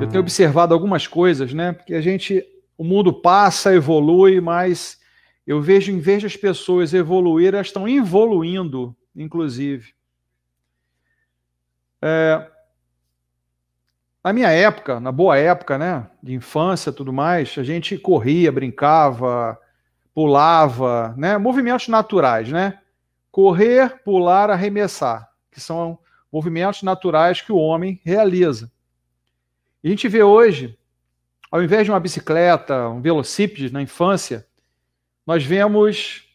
Eu tenho observado algumas coisas, né? Porque o mundo passa, evolui, mas eu vejo, em vez das pessoas evoluir, elas estão involuindo, inclusive. Na minha época, na boa época, né, de infância e tudo mais, a gente corria, brincava, pulava, né, movimentos naturais, né? Correr, pular, arremessar, que são movimentos naturais que o homem realiza. E a gente vê hoje, ao invés de uma bicicleta, um velocípede na infância, nós vemos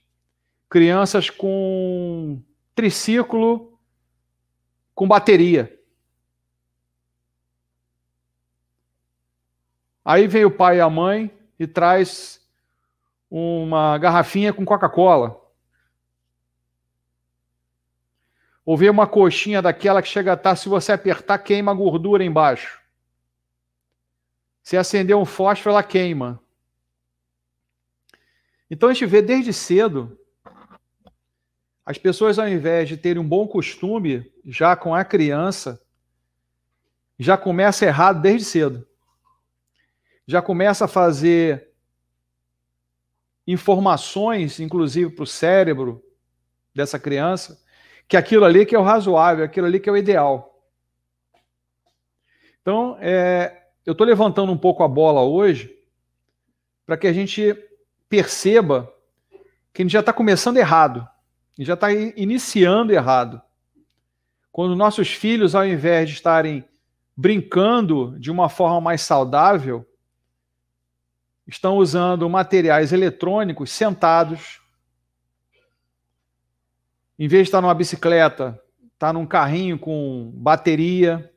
crianças com triciclo com bateria. Aí vem o pai e a mãe e traz uma garrafinha com Coca-Cola. Ou vê uma coxinha daquela que chega a estar, se você apertar, queima a gordura embaixo. Se acender um fósforo, ela queima. Então a gente vê desde cedo as pessoas, ao invés de terem um bom costume, já com a criança, já começa errado desde cedo. Já começa a fazer informações, inclusive para o cérebro dessa criança, que aquilo ali que é o razoável, aquilo ali que é o ideal. Então, eu estou levantando um pouco a bola hoje para que a gente perceba que a gente já está começando errado, a gente já está iniciando errado. Quando nossos filhos, ao invés de estarem brincando de uma forma mais saudável, estão usando materiais eletrônicos sentados. Em vez de estar numa bicicleta, está num carrinho com bateria.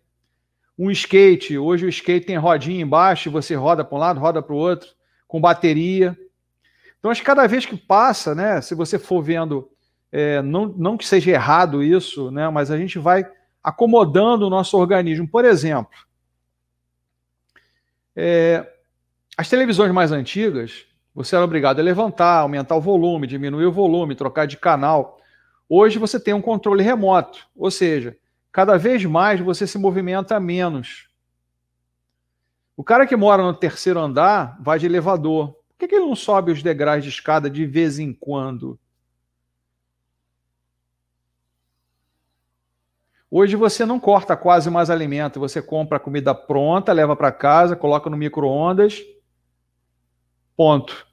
Um skate, hoje o skate tem rodinha embaixo, e você roda para um lado, roda para o outro, com bateria. Então, acho que cada vez que passa, né, se você for vendo, não que seja errado isso, né, mas a gente vai acomodando o nosso organismo. Por exemplo, as televisões mais antigas, você era obrigado a levantar, aumentar o volume, diminuir o volume, trocar de canal. Hoje você tem um controle remoto, ou seja, cada vez mais você se movimenta menos. O cara que mora no terceiro andar vai de elevador. Por que ele não sobe os degraus de escada de vez em quando? Hoje você não corta quase mais alimento, você compra a comida pronta, leva para casa, coloca no micro-ondas, ponto.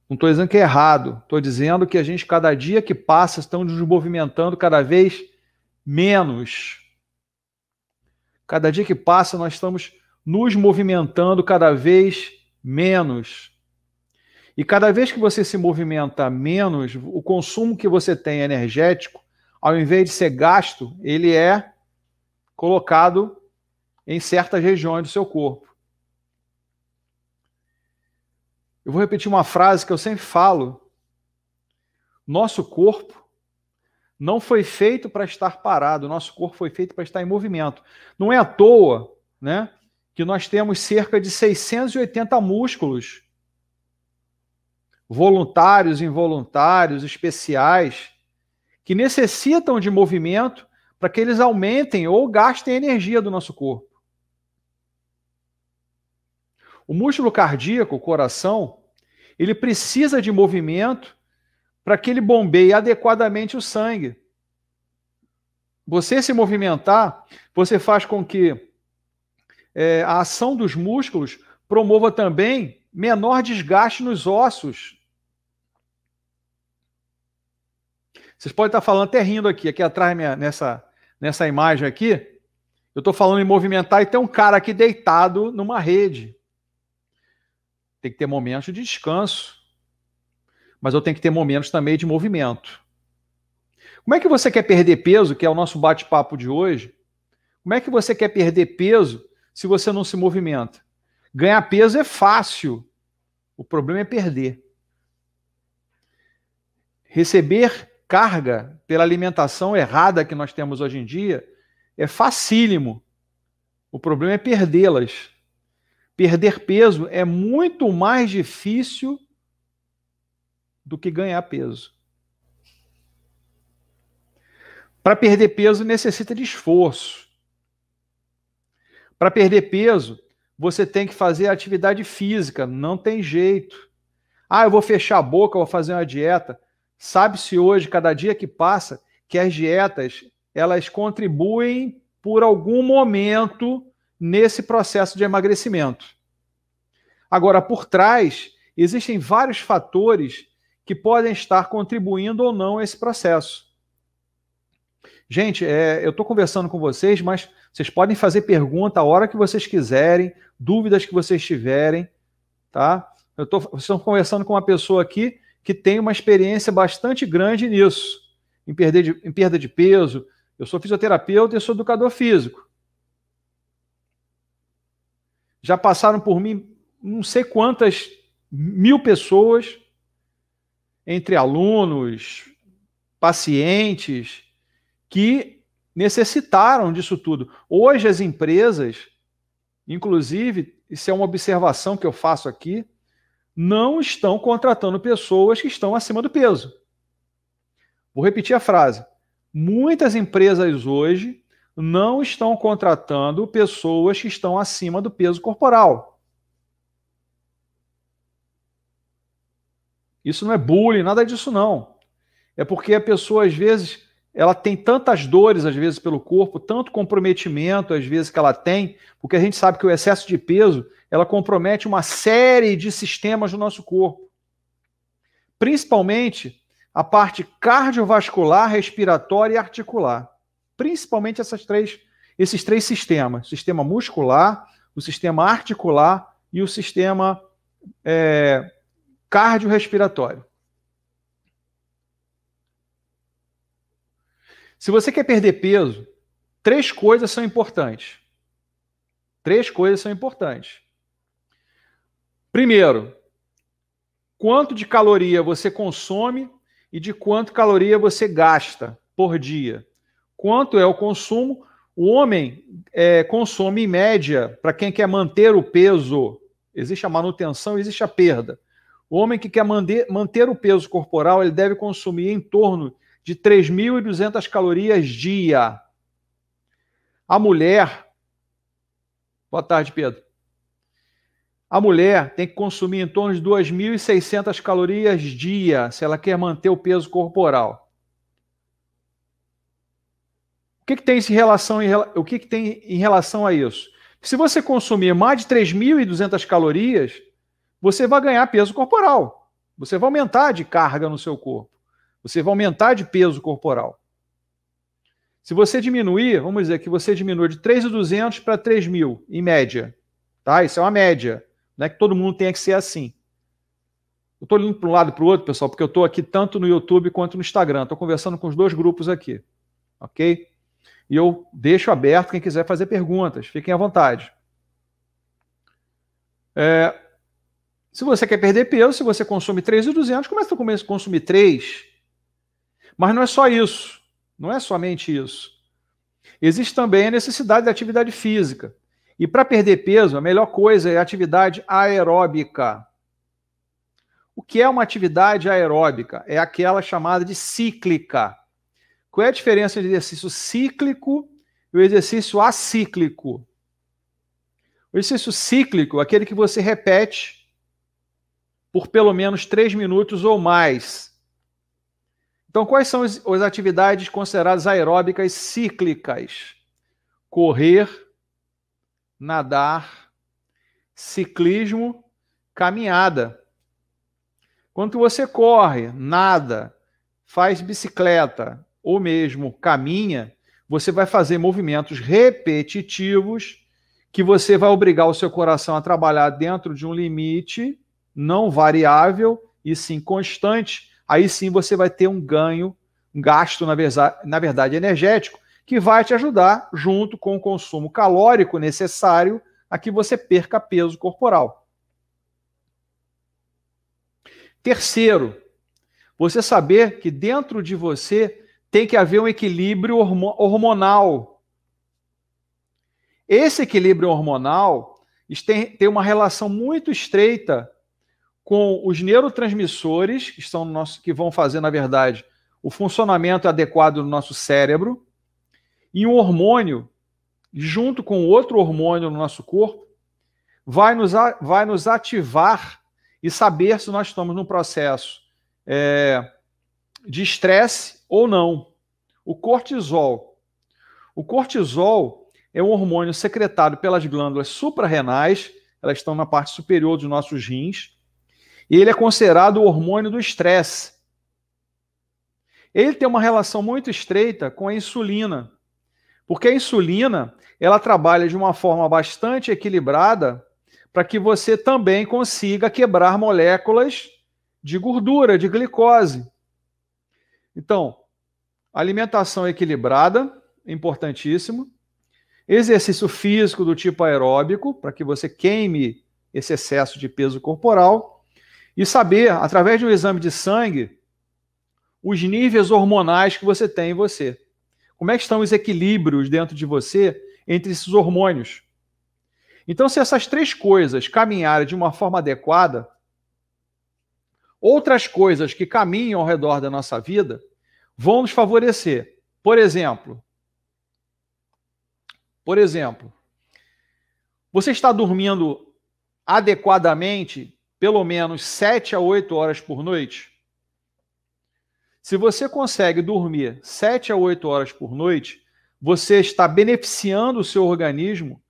Não estou dizendo que é errado, estou dizendo que a gente, cada dia que passa, estamos nos movimentando cada vez menos. Cada dia que passa, nós estamos nos movimentando cada vez menos. E cada vez que você se movimenta menos, o consumo que você tem energético, ao invés de ser gasto, ele é colocado em certas regiões do seu corpo. Eu vou repetir uma frase que eu sempre falo. Nosso corpo não foi feito para estar parado, nosso corpo foi feito para estar em movimento. Não é à toa, né, que nós temos cerca de 680 músculos, voluntários, involuntários, especiais, que necessitam de movimento para que eles aumentem ou gastem a energia do nosso corpo. O músculo cardíaco, o coração, ele precisa de movimento para que ele bombeie adequadamente o sangue. Você se movimentar, você faz com que a ação dos músculos promova também menor desgaste nos ossos. Vocês podem estar falando, até rindo aqui atrás nessa imagem aqui, eu estou falando em movimentar e tem um cara aqui deitado numa rede. Tem que ter momentos de descanso, mas eu tenho que ter momentos também de movimento. Como é que você quer perder peso, que é o nosso bate-papo de hoje? Como é que você quer perder peso se você não se movimenta? Ganhar peso é fácil, o problema é perder. Receber carga pela alimentação errada que nós temos hoje em dia é facílimo. O problema é perdê-las. Perder peso é muito mais difícil do que ganhar peso. Para perder peso necessita de esforço. Para perder peso, você tem que fazer atividade física, não tem jeito. Ah, eu vou fechar a boca, eu vou fazer uma dieta. Sabe-se hoje, cada dia que passa, que as dietas, elas contribuem por algum momento nesse processo de emagrecimento. Agora, por trás, existem vários fatores que podem estar contribuindo ou não a esse processo. Gente, eu estou conversando com vocês, mas vocês podem fazer pergunta a hora que vocês quiserem, dúvidas que vocês tiverem, tá? Vocês estão conversando com uma pessoa aqui que tem uma experiência bastante grande nisso, em perda de peso. Eu sou fisioterapeuta e sou educador físico. Já passaram por mim não sei quantas mil pessoas, entre alunos, pacientes, que necessitaram disso tudo. Hoje as empresas, inclusive, isso é uma observação que eu faço aqui, não estão contratando pessoas que estão acima do peso. Vou repetir a frase. Muitas empresas hoje não estão contratando pessoas que estão acima do peso corporal. Isso não é bullying, nada disso não. É porque a pessoa, às vezes, ela tem tantas dores, às vezes, pelo corpo, tanto comprometimento, às vezes, que ela tem, porque a gente sabe que o excesso de peso, ela compromete uma série de sistemas do nosso corpo. Principalmente a parte cardiovascular, respiratória e articular. Principalmente esses três sistemas. O sistema muscular, o sistema articular e o sistema cardiorrespiratório. Se você quer perder peso, 3 coisas são importantes. 3 coisas são importantes. Primeiro, quanto de caloria você consome e de quanto caloria você gasta por dia. Quanto é o consumo? O homem consome, em média, para quem quer manter o peso, existe a manutenção, existe a perda. O homem que quer manter o peso corporal, ele deve consumir em torno de 3.200 calorias dia. A mulher... Boa tarde, Pedro. A mulher tem que consumir em torno de 2.600 calorias dia, se ela quer manter o peso corporal. O que tem em relação a isso? Se você consumir mais de 3.200 calorias, você vai ganhar peso corporal. Você vai aumentar de carga no seu corpo. Você vai aumentar de peso corporal. Se você diminuir, vamos dizer que você diminui de 3.200 para 3.000, em média. Tá? Isso é uma média. Não é que todo mundo tenha que ser assim. Eu estou indo para um lado e para o outro, pessoal, porque eu estou aqui tanto no YouTube quanto no Instagram. Estou conversando com os 2 grupos aqui. Ok? E eu deixo aberto quem quiser fazer perguntas. Fiquem à vontade. Se você quer perder peso, se você consome 3.200, começa a consumir 3. Mas não é só isso. Não é somente isso. Existe também a necessidade da atividade física. E para perder peso, a melhor coisa é a atividade aeróbica. O que é uma atividade aeróbica? É aquela chamada de cíclica. Qual é a diferença entre o exercício cíclico e o exercício acíclico? O exercício cíclico é aquele que você repete por pelo menos 3 minutos ou mais. Então, quais são as atividades consideradas aeróbicas cíclicas? Correr, nadar, ciclismo, caminhada. Quando você corre, nada, faz bicicleta ou mesmo caminha, você vai fazer movimentos repetitivos que você vai obrigar o seu coração a trabalhar dentro de um limite não variável e sim constante. Aí sim você vai ter um ganho, um gasto, na verdade, energético, que vai te ajudar, junto com o consumo calórico necessário, a que você perca peso corporal. Terceiro, você saber que dentro de você tem que haver um equilíbrio hormonal. Esse equilíbrio hormonal tem uma relação muito estreita com os neurotransmissores, que vão fazer, na verdade, o funcionamento adequado do nosso cérebro, e um hormônio junto com outro hormônio no nosso corpo, vai nos ativar e saber se nós estamos num processo de estresse ou não. O cortisol. O cortisol é um hormônio secretado pelas glândulas suprarrenais, elas estão na parte superior dos nossos rins, e ele é considerado o hormônio do estresse. Ele tem uma relação muito estreita com a insulina, porque a insulina, ela trabalha de uma forma bastante equilibrada para que você também consiga quebrar moléculas de gordura, de glicose. Então, alimentação equilibrada, importantíssimo. Exercício físico do tipo aeróbico, para que você queime esse excesso de peso corporal. E saber, através de um exame de sangue, os níveis hormonais que você tem em você. Como é que estão os equilíbrios dentro de você entre esses hormônios? Então, se essas três coisas caminharem de uma forma adequada, outras coisas que caminham ao redor da nossa vida vão nos favorecer. Por exemplo, você está dormindo adequadamente pelo menos 7 a 8 horas por noite? Se você consegue dormir 7 a 8 horas por noite, você está beneficiando o seu organismo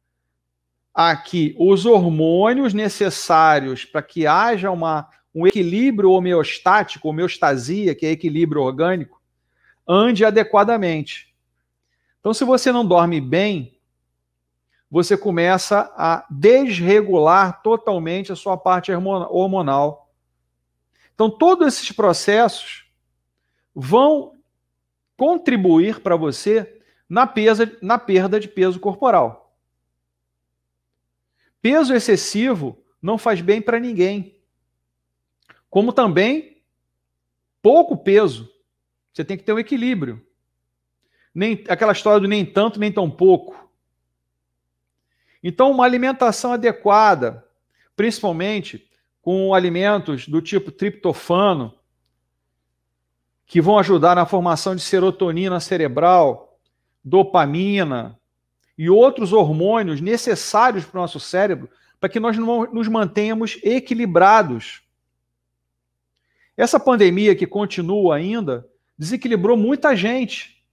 a que os hormônios necessários para que haja um equilíbrio homeostático, homeostasia, que é equilíbrio orgânico, ande adequadamente. Então, se você não dorme bem, você começa a desregular totalmente a sua parte hormonal. Então, todos esses processos vão contribuir para você na perda de peso corporal. Peso excessivo não faz bem para ninguém. Como também pouco peso. Você tem que ter um equilíbrio. Aquela história do nem tanto, nem tão pouco. Então, uma alimentação adequada, principalmente com alimentos do tipo triptofano, que vão ajudar na formação de serotonina cerebral, dopamina e outros hormônios necessários para o nosso cérebro, para que nós nos mantenhamos equilibrados. Essa pandemia que continua ainda desequilibrou muita gente.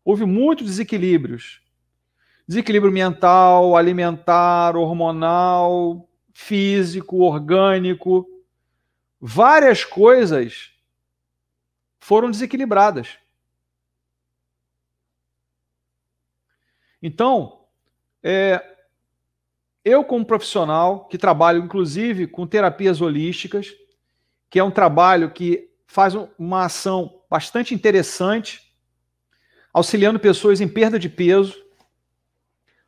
Houve muitos desequilíbrios. Desequilíbrio mental, alimentar, hormonal, físico, orgânico. Várias coisas foram desequilibradas. Então, eu como profissional, que trabalho inclusive com terapias holísticas, que é um trabalho que faz uma ação bastante interessante, auxiliando pessoas em perda de peso.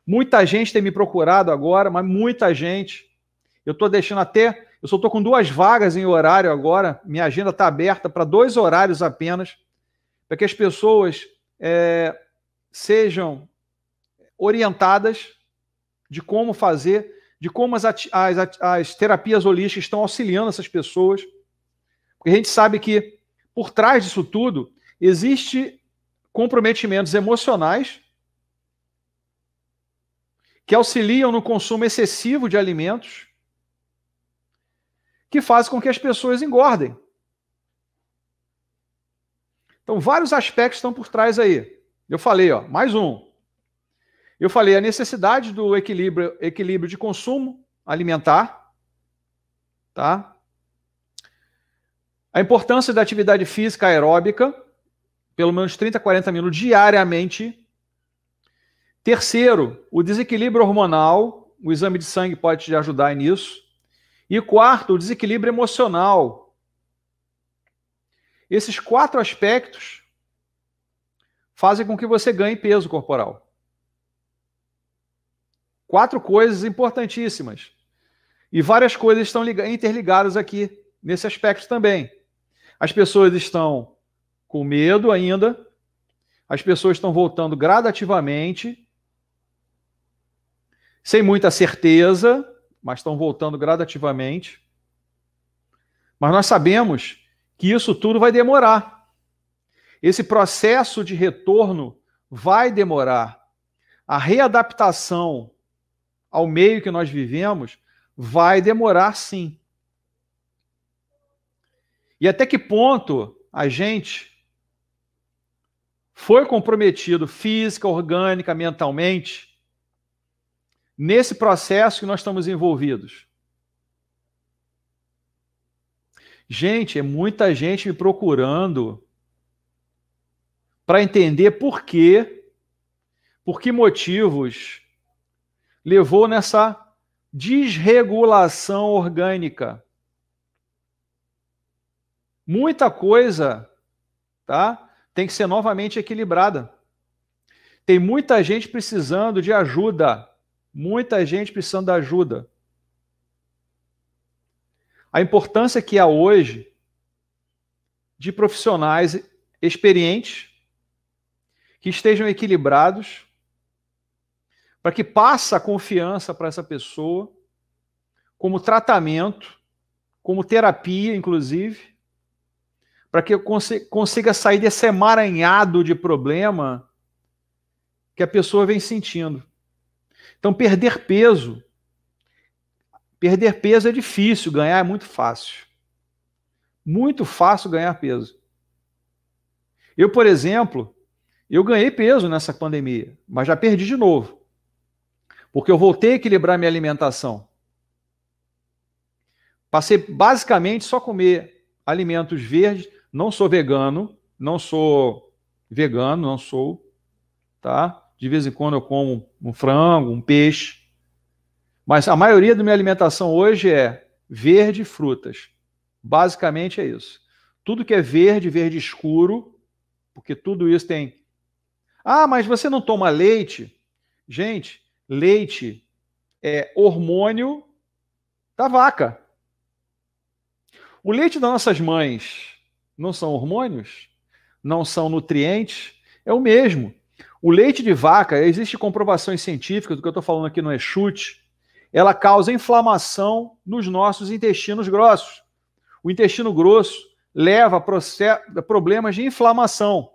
Muita gente tem me procurado agora, mas muita gente. Eu estou deixando eu só estou com 2 vagas em horário agora, minha agenda está aberta para 2 horários apenas, para que as pessoas sejam orientadas de como fazer, de como as terapias holísticas estão auxiliando essas pessoas. Porque a gente sabe que por trás disso tudo existe comprometimentos emocionais que auxiliam no consumo excessivo de alimentos, que fazem com que as pessoas engordem. Então, vários aspectos estão por trás aí. Eu falei, mais um. Eu falei a necessidade do equilíbrio de consumo alimentar, tá? A importância da atividade física aeróbica, pelo menos 30 a 40 minutos diariamente. Terceiro, o desequilíbrio hormonal, o exame de sangue pode te ajudar nisso. E quarto, o desequilíbrio emocional. Esses 4 aspectos fazem com que você ganhe peso corporal. 4 coisas importantíssimas. E várias coisas estão interligadas aqui, nesse aspecto também. As pessoas estão com medo ainda, as pessoas estão voltando gradativamente, sem muita certeza, mas estão voltando gradativamente. Mas nós sabemos que isso tudo vai demorar. Esse processo de retorno vai demorar. a readaptação ao meio que nós vivemos vai demorar sim. E até que ponto a gente foi comprometido física, orgânica, mentalmente, nesse processo que nós estamos envolvidos? Gente, é muita gente me procurando para entender por que motivos levou nessa desregulação orgânica. Muita coisa, tá? Tem que ser novamente equilibrada. Tem muita gente precisando de ajuda. Muita gente precisando de ajuda. A importância que há hoje de profissionais experientes que estejam equilibrados para que passe a confiança para essa pessoa como tratamento, como terapia, inclusive, para que eu consiga sair desse emaranhado de problema que a pessoa vem sentindo. Então, perder peso é difícil, ganhar é muito fácil. Muito fácil ganhar peso. Eu, por exemplo, eu ganhei peso nessa pandemia, mas já perdi de novo. Porque eu voltei a equilibrar minha alimentação. Passei basicamente só a comer alimentos verdes. Não sou vegano, tá? De vez em quando eu como um frango, um peixe. Mas a maioria da minha alimentação hoje é verde e frutas. Basicamente é isso. Tudo que é verde, verde escuro, porque tudo isso tem... Ah, mas você não toma leite? Gente, leite é hormônio da vaca. O leite das nossas mães não são hormônios? Não são nutrientes? É o mesmo. O leite de vaca, existe comprovações científicas, do que eu estou falando aqui não é chute, ela causa inflamação nos nossos intestinos grossos. O intestino grosso leva a problemas de inflamação.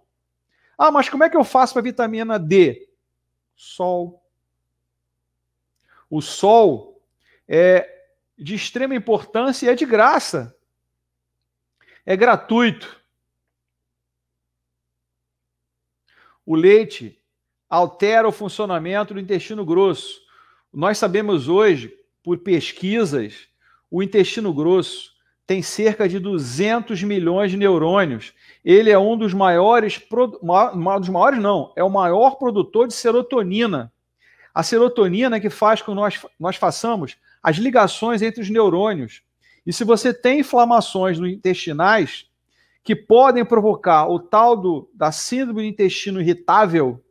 Ah, mas como é que eu faço para a vitamina D? Sol. O sol é de extrema importância e é de graça. É gratuito. O leite altera o funcionamento do intestino grosso. Nós sabemos hoje, por pesquisas, o intestino grosso tem cerca de 200 milhões de neurônios. Ele é um dos maiores, é o maior produtor de serotonina. A serotonina é que faz com que nós façamos as ligações entre os neurônios. E se você tem inflamações intestinais que podem provocar o tal da síndrome do intestino irritável,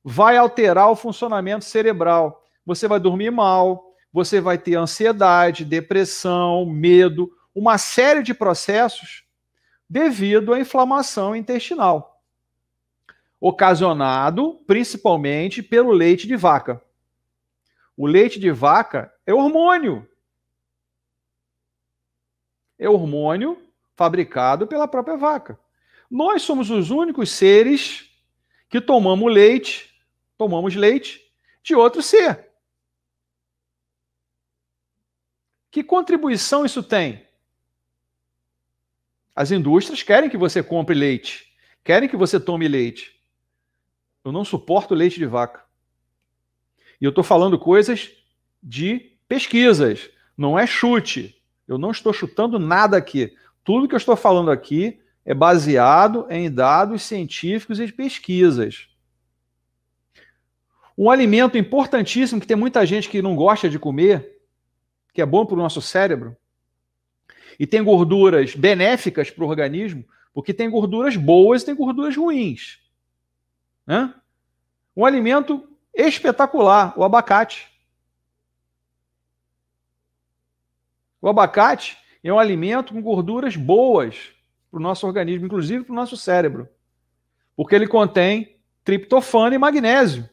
vai alterar o funcionamento cerebral. Você vai dormir mal, você vai ter ansiedade, depressão, medo, uma série de processos devido à inflamação intestinal, ocasionado principalmente pelo leite de vaca. O leite de vaca é hormônio. É hormônio fabricado pela própria vaca. Nós somos os únicos seres que tomamos leite de outro ser. Que contribuição isso tem? As indústrias querem que você compre leite, querem que você tome leite. Eu não suporto leite de vaca. E eu estou falando coisas de pesquisas, não é chute. Eu não estou chutando nada aqui. Tudo que eu estou falando aqui é baseado em dados científicos e de pesquisas. Um alimento importantíssimo que tem muita gente que não gosta de comer, que é bom para o nosso cérebro, e tem gorduras benéficas para o organismo, porque tem gorduras boas e tem gorduras ruins. Né? Um alimento espetacular, o abacate. O abacate é um alimento com gorduras boas para o nosso organismo, inclusive para o nosso cérebro, porque ele contém triptofano e magnésio,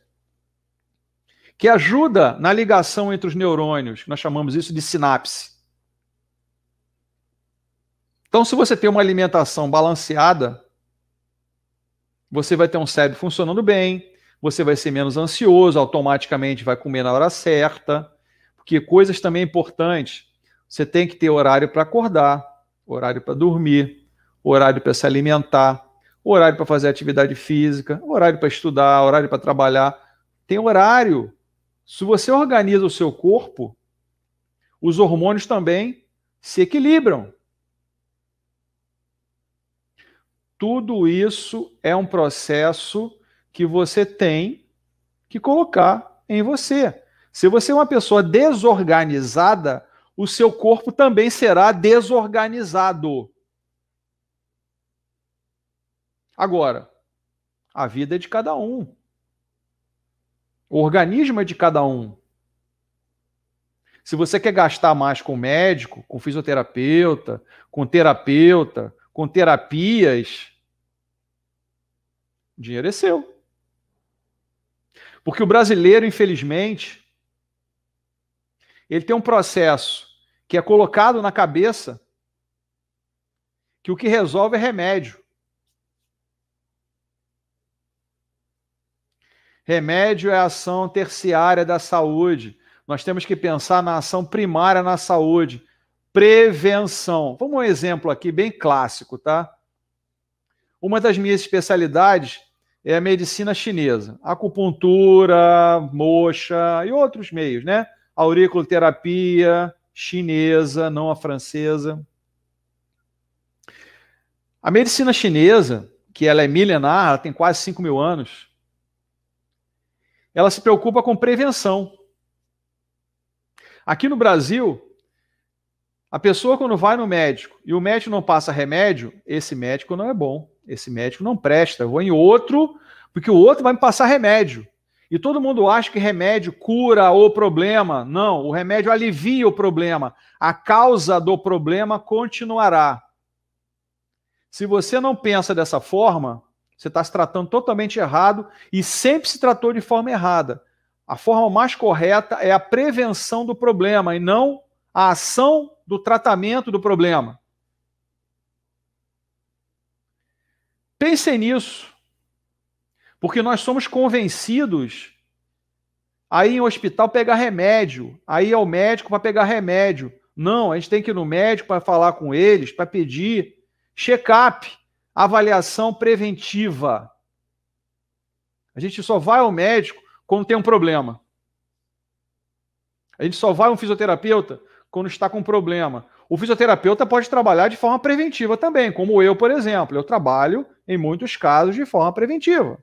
que ajuda na ligação entre os neurônios, nós chamamos isso de sinapse. Então, se você tem uma alimentação balanceada, você vai ter um cérebro funcionando bem, você vai ser menos ansioso, automaticamente vai comer na hora certa, porque coisas também importantes, você tem que ter horário para acordar, horário para dormir, horário para se alimentar, horário para fazer atividade física, horário para estudar, horário para trabalhar. Tem horário. Se você organiza o seu corpo, os hormônios também se equilibram. Tudo isso é um processo que você tem que colocar em você. Se você é uma pessoa desorganizada, o seu corpo também será desorganizado. Agora, a vida é de cada um. O organismo é de cada um. Se você quer gastar mais com médico, com fisioterapeuta, com terapeuta, com terapias, o dinheiro é seu. Porque o brasileiro, infelizmente, ele tem um processo que é colocado na cabeça que o que resolve é remédio. Remédio é a ação terciária da saúde. Nós temos que pensar na ação primária na saúde. Prevenção. Vamos um exemplo aqui bem clássico, tá? Uma das minhas especialidades é a medicina chinesa. Acupuntura, moxa e outros meios, né? Auriculoterapia chinesa, não a francesa. A medicina chinesa, que ela é milenar, ela tem quase 5.000 anos, ela se preocupa com prevenção. Aqui no Brasil, a pessoa quando vai no médico e o médico não passa remédio, esse médico não é bom, esse médico não presta, eu vou em outro, porque o outro vai me passar remédio. E todo mundo acha que remédio cura o problema. Não, o remédio alivia o problema. A causa do problema continuará. Se você não pensa dessa forma, você está se tratando totalmente errado e sempre se tratou de forma errada. A forma mais correta é a prevenção do problema e não a ação do tratamento do problema. Pensem nisso, porque nós somos convencidos a ir em hospital pegar remédio, a ir ao médico para pegar remédio. Não, a gente tem que ir no médico para falar com eles, para pedir check-up, avaliação preventiva. A gente só vai ao médico quando tem um problema. A gente só vai a um fisioterapeuta quando está com um problema. O fisioterapeuta pode trabalhar de forma preventiva também, como eu, por exemplo. Eu trabalho, em muitos casos, de forma preventiva.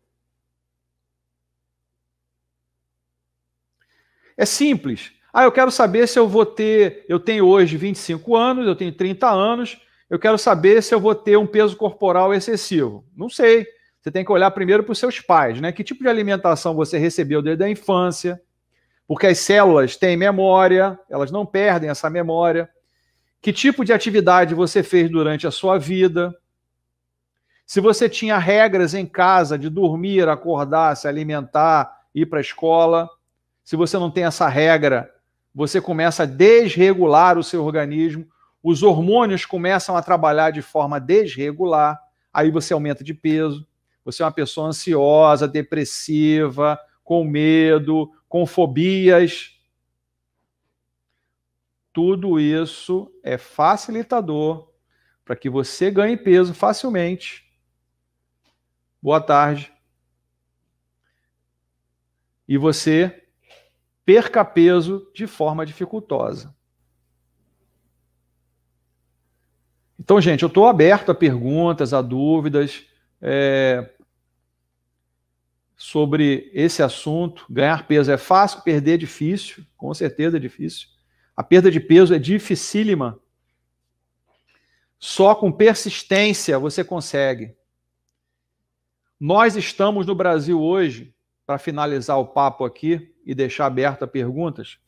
É simples. Eu quero saber se eu vou ter... Eu tenho hoje 25 anos, eu tenho 30 anos, eu quero saber se eu vou ter um peso corporal excessivo. Não sei. Você tem que olhar primeiro para os seus pais, né? Que tipo de alimentação você recebeu desde a infância? Porque as células têm memória, elas não perdem essa memória. Que tipo de atividade você fez durante a sua vida? Se você tinha regras em casa de dormir, acordar, se alimentar, ir para a escola, se você não tem essa regra, você começa a desregular o seu organismo, os hormônios começam a trabalhar de forma desregular, aí você aumenta de peso, você é uma pessoa ansiosa, depressiva, com medo, com fobias. Tudo isso é facilitador para que você ganhe peso facilmente. Boa tarde. E você perca peso de forma dificultosa. Então, gente, eu estou aberto a perguntas, a dúvidas sobre esse assunto. Ganhar peso é fácil, perder é difícil, com certeza é difícil. A perda de peso é dificílima. Só com persistência você consegue. Nós estamos no Brasil hoje, para finalizar o papo aqui e deixar aberta perguntas,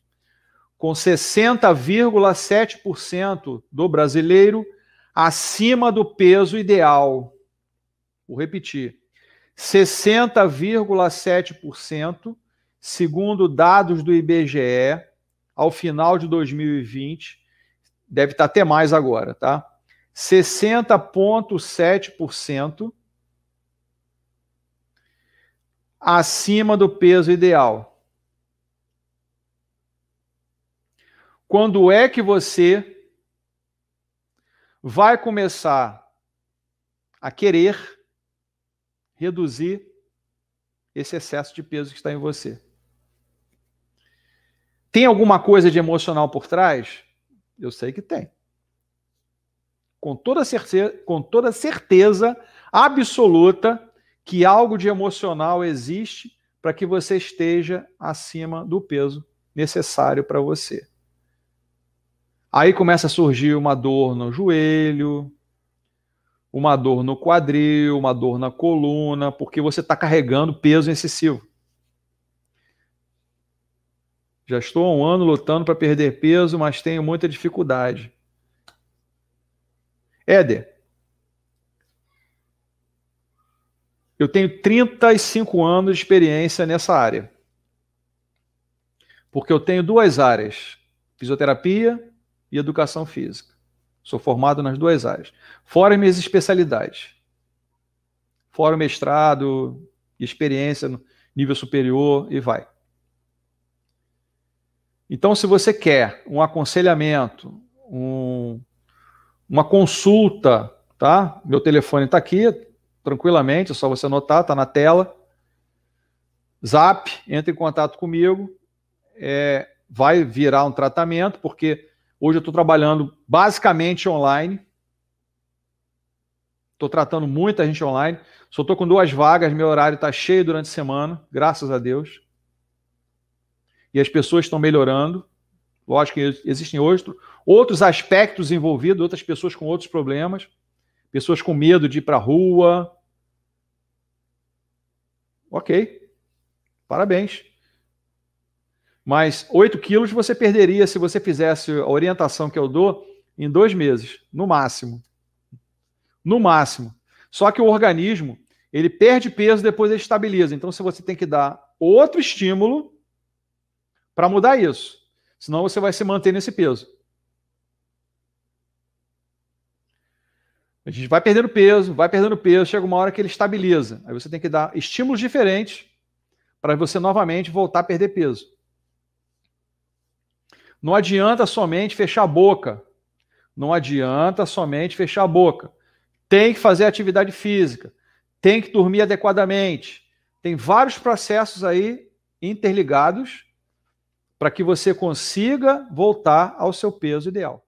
com 60,7% do brasileiro acima do peso ideal. Vou repetir. 60,7%, segundo dados do IBGE, ao final de 2020, deve estar até mais agora, tá? 60,7% acima do peso ideal? Quando é que você vai começar a querer reduzir esse excesso de peso que está em você? Tem alguma coisa de emocional por trás? Eu sei que tem. Com toda certeza absoluta que algo de emocional existe para que você esteja acima do peso necessário para você. Aí começa a surgir uma dor no joelho, uma dor no quadril, uma dor na coluna, porque você está carregando peso excessivo. Já estou há um ano lutando para perder peso, mas tenho muita dificuldade. Éder, eu tenho 35 anos de experiência nessa área. Porque eu tenho duas áreas, fisioterapia e educação física. Sou formado nas duas áreas. Fora minhas especialidades. Fora o mestrado, experiência no nível superior e vai. Então, se você quer um aconselhamento, uma consulta, tá? Meu telefone está aqui, tranquilamente, é só você anotar, está na tela. Zap, entre em contato comigo. Vai virar um tratamento, porque hoje eu estou trabalhando basicamente online. Estou tratando muita gente online. Só estou com 2 vagas, meu horário está cheio durante a semana, graças a Deus. E as pessoas estão melhorando. Lógico que existem outros aspectos envolvidos, outras pessoas com outros problemas, pessoas com medo de ir para a rua. Ok, parabéns. Mas 8 quilos você perderia se você fizesse a orientação que eu dou em 2 meses, no máximo. No máximo. Só que o organismo, ele perde peso, depois ele estabiliza. Então, você tem que dar outro estímulo para mudar isso. Senão você vai se manter nesse peso. A gente vai perdendo peso, chega uma hora que ele estabiliza. Aí você tem que dar estímulos diferentes para você novamente voltar a perder peso. Não adianta somente fechar a boca. Não adianta somente fechar a boca. Tem que fazer atividade física. Tem que dormir adequadamente. Tem vários processos aí interligados para que você consiga voltar ao seu peso ideal.